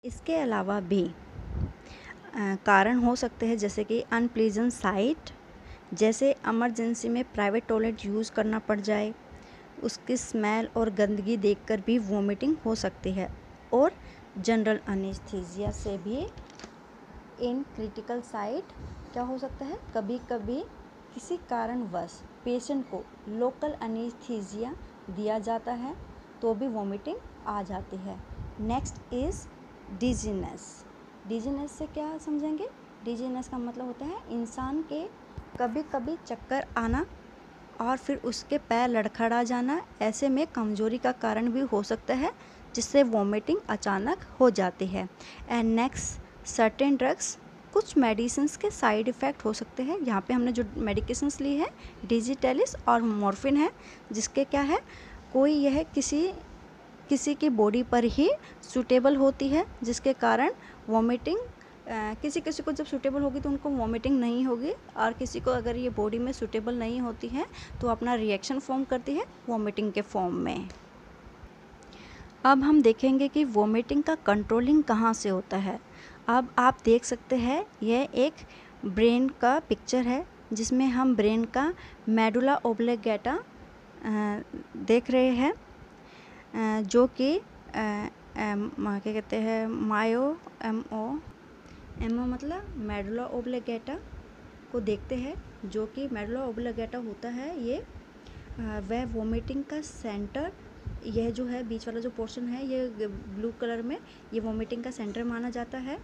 इसके अलावा भी कारण हो सकते हैं जैसे कि अनप्लीजेंट साइट, जैसे इमरजेंसी में प्राइवेट टॉयलेट यूज़ करना पड़ जाए, उसकी स्मेल और गंदगी देखकर भी वॉमिटिंग हो सकती है। और जनरल एनेस्थीसिया से भी इन क्रिटिकल साइट क्या हो सकता है, कभी कभी किसी कारणवश पेशेंट को लोकल एनेस्थीसिया दिया जाता है तो भी वॉमिटिंग आ जाती है। Next is dizziness. डिजीनेस से क्या समझेंगे? डिजीनेस का मतलब होता है इंसान के कभी कभी चक्कर आना और फिर उसके पैर लड़खड़ा जाना, ऐसे में कमजोरी का कारण भी हो सकता है जिससे वॉमिटिंग अचानक हो जाती है। एंड नेक्स्ट सर्टेन ड्रग्स, कुछ मेडिसिन के साइड इफ़ेक्ट हो सकते हैं। यहाँ पे हमने जो मेडिकेशंस ली है डिजिटेलिस और मॉर्फिन है, जिसके क्या है, कोई यह किसी की बॉडी पर ही सूटेबल होती है, जिसके कारण वॉमिटिंग किसी किसी को जब सूटेबल होगी तो उनको वॉमिटिंग नहीं होगी, और किसी को अगर ये बॉडी में सूटेबल नहीं होती है तो अपना रिएक्शन फॉर्म करती है वॉमिटिंग के फॉर्म में। अब हम देखेंगे कि वॉमिटिंग का कंट्रोलिंग कहाँ से होता है। अब आप देख सकते हैं यह एक ब्रेन का पिक्चर है जिसमें हम ब्रेन का मेडुला ओब्लिगेटा देख रहे हैं, जो कि क्या कहते हैं, एमओ मतलब मेडुला ओब्लिगेटा को देखते हैं, जो कि मेडुला ओब्लिगेटा होता है ये वह वॉमिटिंग का सेंटर, यह जो है बीच वाला जो पोर्शन है ये ब्लू कलर में, ये वॉमिटिंग का सेंटर माना जाता है,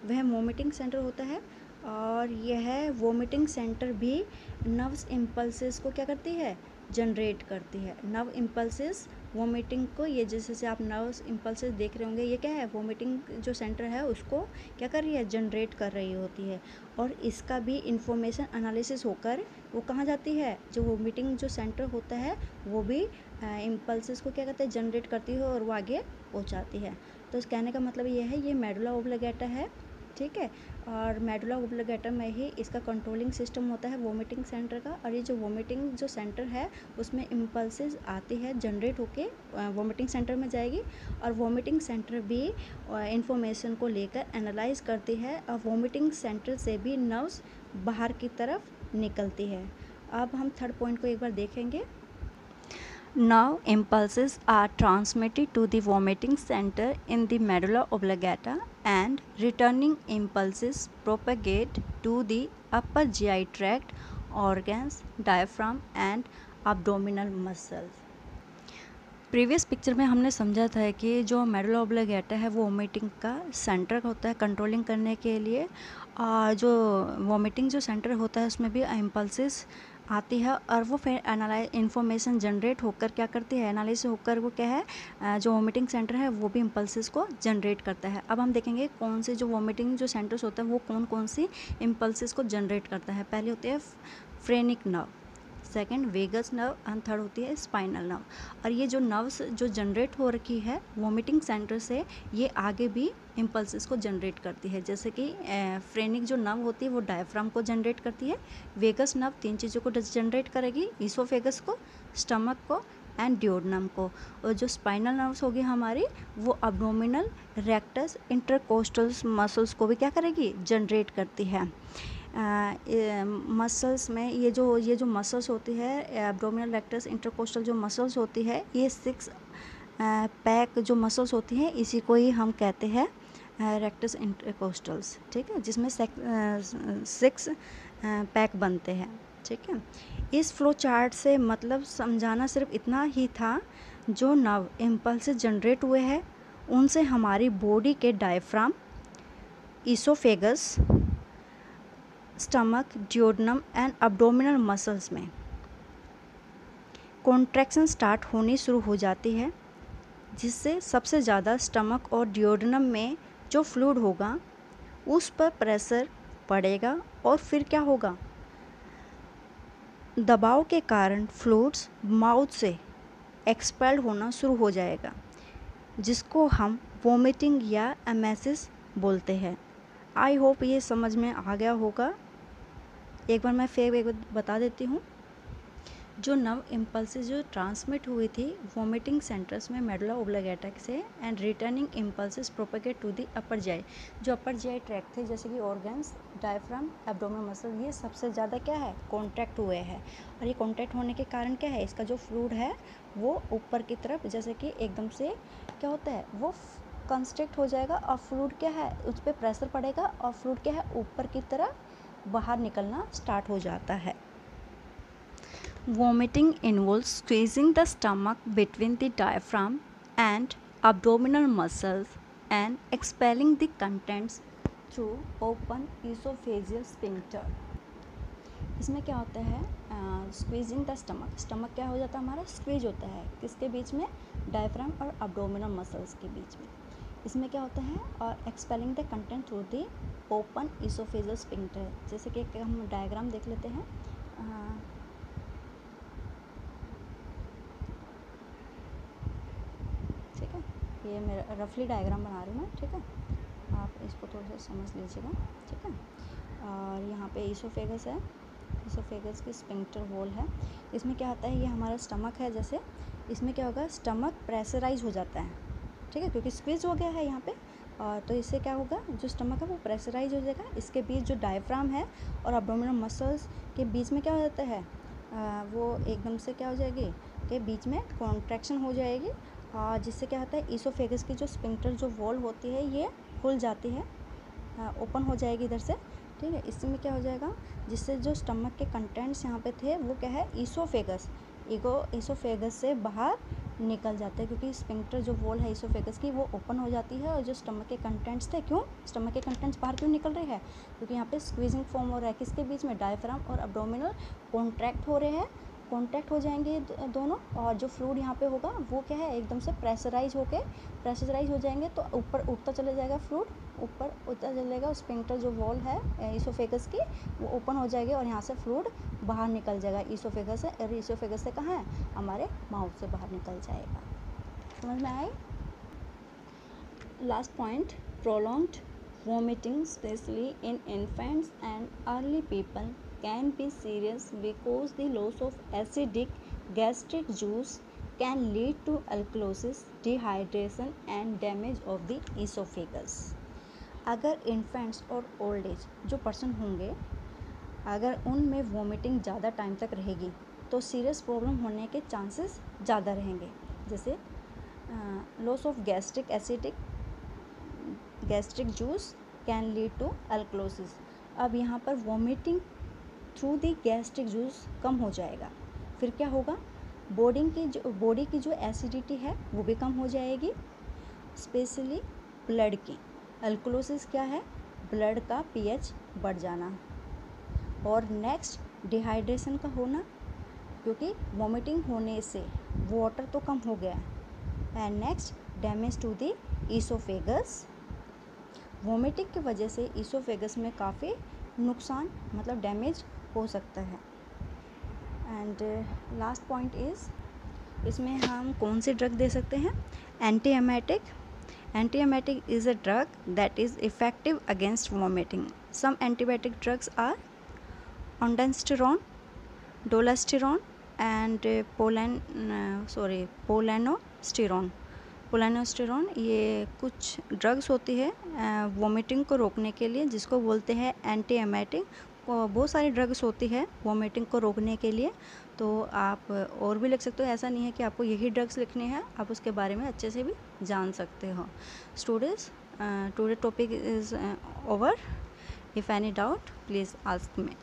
वह वॉमिटिंग सेंटर होता है। और यह वॉमिटिंग सेंटर भी नर्व्स इम्पल्सेस को क्या करती है, जनरेट करती है। नर्व इम्पल्सेस वॉमिटिंग को, ये जैसे आप नर्व्स इम्पल्सेस देख रहे होंगे, ये क्या है, वॉमिटिंग जो सेंटर है उसको क्या कर रही है, जनरेट कर रही होती है। और इसका भी इंफॉर्मेशन एनालिसिस होकर वो कहाँ जाती है, जो वॉमिटिंग जो सेंटर होता है वो भी इम्पल्सेस को क्या कहते हैं, जनरेट करती है और वो आगे पहुँचाती है। तो इस कहने का मतलब ये है, ये मेडुला ओब्लिगेटा है, ठीक है। और मेडुला ओब्लिगेटा में ही इसका कंट्रोलिंग सिस्टम होता है वॉमिटिंग सेंटर का। और ये जो वॉमिटिंग जो सेंटर है उसमें इम्पल्सेस आती है, जनरेट होके वॉमिटिंग सेंटर में जाएगी, और वॉमिटिंग सेंटर भी इंफॉर्मेशन को लेकर एनालाइज करती है, और वॉमिटिंग सेंटर से भी नर्व्स बाहर की तरफ निकलती है। अब हम थर्ड पॉइंट को एक बार देखेंगे। Now impulses are transmitted to the vomiting center in the medulla oblongata, and returning impulses propagate to the upper GI tract, organs, diaphragm and abdominal muscles. Previous picture में हमने समझा था कि जो मेडुला ओब्लिगेटा है वो वॉमिटिंग का सेंटर होता है कंट्रोलिंग करने के लिए, और जो वॉमिटिंग जो सेंटर होता है उसमें भी इम्पल्सेस आती है, और वो फिर एनालाइज इन्फॉर्मेशन जनरेट होकर क्या करती है, एनालिसिस होकर वो क्या है, जो वॉमिटिंग सेंटर है वो भी इम्पल्सेस को जनरेट करता है। अब हम देखेंगे कौन से जो वॉमिटिंग जो सेंटर्स होता है वो कौन कौन सी इम्पल्सेस को जनरेट करता है। पहले होते हैं phrenic nerve, second vagus nerve, and third होती है स्पाइनल नर्व। और ये जो नर्व्स जो जनरेट हो रखी है वॉमिटिंग सेंटर से, ये आगे भी इम्पल्सेस को जनरेट करती है। जैसे कि फ्रेनिक जो नर्व होती है वो डायफ्राम को जनरेट करती है, वेगस नर्व तीन चीज़ों को जनरेट करेगी, ईसोफेगस को, स्टमक को एंड ड्यूोडेनम को। और जो स्पाइनल नर्व्स होगी हमारी, वो अब्डोमिनल, रेक्टस, इंटरकोस्टल मसल्स को भी क्या करेगी, जनरेट करती है। मसल्स में ये जो मसल्स होती है, एब्डोमिनल, रेक्टस, इंटरकोस्टल जो मसल्स होती है, ये 6 पैक जो मसल्स होती हैं इसी को ही हम कहते हैं रेक्टस इंटरकोस्टल्स, ठीक है, जिसमें 6 पैक बनते हैं, ठीक है। इस फ्लो चार्ट से मतलब समझाना सिर्फ इतना ही था, जो नर्व इम्पल्स जनरेट हुए हैं उनसे हमारी बॉडी के diaphragm, oesophagus, stomach, duodenum and abdominal muscles में कॉन्ट्रैक्शन स्टार्ट होनी शुरू हो जाती है, जिससे सबसे ज़्यादा स्टमक और ड्यूोडेनम में जो फ्लूइड होगा उस पर प्रेशर पड़ेगा, और फिर क्या होगा, दबाव के कारण फ्लूइड्स माउथ से एक्सपेल्ड होना शुरू हो जाएगा, जिसको हम वॉमिटिंग या एमेसिस बोलते हैं। आई होप ये समझ में आ गया होगा। एक बार मैं फिर एक बार बता देती हूँ। जो नर्व इम्पल्सेस जो ट्रांसमिट हुई थी वोमिटिंग सेंटर्स में मेडुला ओब्लिगेटा से and returning impulses propagate to the upper GI. जो अपर जीआई ट्रैक थे जैसे कि ऑर्गन्स, डायफ्राम, एब्डोमिनल मसल, ये सबसे ज़्यादा क्या है कॉन्ट्रैक्ट हुए हैं। और ये कॉन्ट्रैक्ट होने के कारण क्या है, इसका जो फ्लूइड है वो ऊपर की तरफ जैसे कि एकदम से क्या होता है वो कंस्ट्रिक्ट हो जाएगा और फ्लूइड क्या है उस पर प्रेशर पड़ेगा और फ्लूइड क्या है ऊपर की तरफ बाहर निकलना स्टार्ट हो जाता है। Vomiting involves squeezing the stomach between the diaphragm and abdominal muscles and expelling the contents through open esophageal sphincter। इसमें क्या होता है स्क्वीजिंग द स्टमक क्या हो जाता है हमारा स्क्वीज होता है किसके बीच में, डायफ्राम और abdominal मसल्स के बीच में। इसमें क्या होता है और expelling the content through the open oesophageal sphincter. जैसे कि हम डायग्राम देख लेते हैं। ठीक है, ये मेरा रफली डायग्राम बना रही हूँ मैं। ठीक है, आप इसको थोड़ा सा समझ लीजिएगा। ठीक है, और यहाँ पे इसोफेगस है, इसोफेगस की स्फिंक्टर वॉल है। इसमें क्या होता है ये हमारा स्टमक है, जैसे इसमें क्या होगा स्टमक प्रेशराइज हो जाता है। ठीक है, क्योंकि स्क्वीज हो गया है यहाँ पे, और तो इससे क्या होगा जो स्टमक है वो प्रेशराइज हो जाएगा। इसके बीच जो डायफ्राम है और एब्डोमिनल मसल्स के बीच में क्या हो जाता है वो एकदम से क्या हो जाएगी के बीच में कॉन्ट्रैक्शन हो जाएगी, जिससे क्या होता है इसोफेगस की जो स्फिंक्टर जो वॉल होती है ये खुल जाती है, ओपन हो जाएगी इधर से। ठीक है, इसमें क्या हो जाएगा जिससे जो स्टमक के कंटेंट्स यहाँ पे थे वो क्या है इसोफेगस से बाहर निकल जाते हैं, क्योंकि स्फिंक्टर जो वॉल है इसोफेगस की वो ओपन हो जाती है। और जो स्टमक के कंटेंट्स थे, क्यों स्टमक के कंटेंट्स बाहर क्यों निकल रहे हैं, क्योंकि यहाँ पे स्क्वीजिंग फॉर्म हो रहा है किसके बीच में, डायफ्राम और एब्डोमिनल कॉन्ट्रैक्ट हो रहे हैं, कॉन्ट्रैक्ट हो जाएंगे दोनों। और जो फ्लूइड यहाँ पे होगा वो क्या है एकदम से प्रेशराइज हो जाएंगे, तो ऊपर उठता चला जाएगा फ्लूइड, ऊपर उठता चला जाएगा। स्फिंक्टर जो वॉल है इसोफेगस की वो ओपन हो जाएगी और यहाँ से फ्लूइड बाहर निकल जाएगा इसोफेगस से। और इसोफेगस से कहाँ है हमारे माउथ से बाहर निकल जाएगा। समझ में आए। Last point, prolonged vomiting especially in infants and early people can be serious because the loss of acidic gastric juice can lead to alkalosis, dehydration and damage of the esophagus। अगर infants और old age जो person होंगे अगर उनमें vomiting ज़्यादा time तक रहेगी तो सीरियस प्रॉब्लम होने के चांसेस ज़्यादा रहेंगे। जैसे loss of gastric juice can lead to alkalosis. अब यहाँ पर vomiting through the gastric juice कम हो जाएगा, फिर क्या होगा बॉडी की जो एसिडिटी है वो भी कम हो जाएगी, स्पेशली ब्लड की। अल्कलोसिस क्या है, ब्लड का पीएच बढ़ जाना। और नेक्स्ट डिहाइड्रेशन का होना, क्योंकि वोमिटिंग होने से वाटर तो कम हो गया। And next damage to the oesophagus. Vomiting की वजह से ईसोफेगस में काफ़ी नुकसान मतलब डैमेज हो सकता है। एंड लास्ट पॉइंट इज़ इसमें हम कौन सी ड्रग दे सकते हैं, antiemetic is a drug that is effective against vomiting. Some antibiotic drugs are ondansetron, dolasetron and palonosetron. ये कुछ ड्रग्स होती है वोमिटिंग को रोकने के लिए, जिसको बोलते हैं एंटीएमेटिक। बहुत सारी ड्रग्स होती है वोमिटिंग को रोकने के लिए, तो आप और भी लिख सकते हो। ऐसा नहीं है कि आपको यही ड्रग्स लिखनी है, आप उसके बारे में अच्छे से भी जान सकते हो। Students, today topic is over. If any doubt please ask me.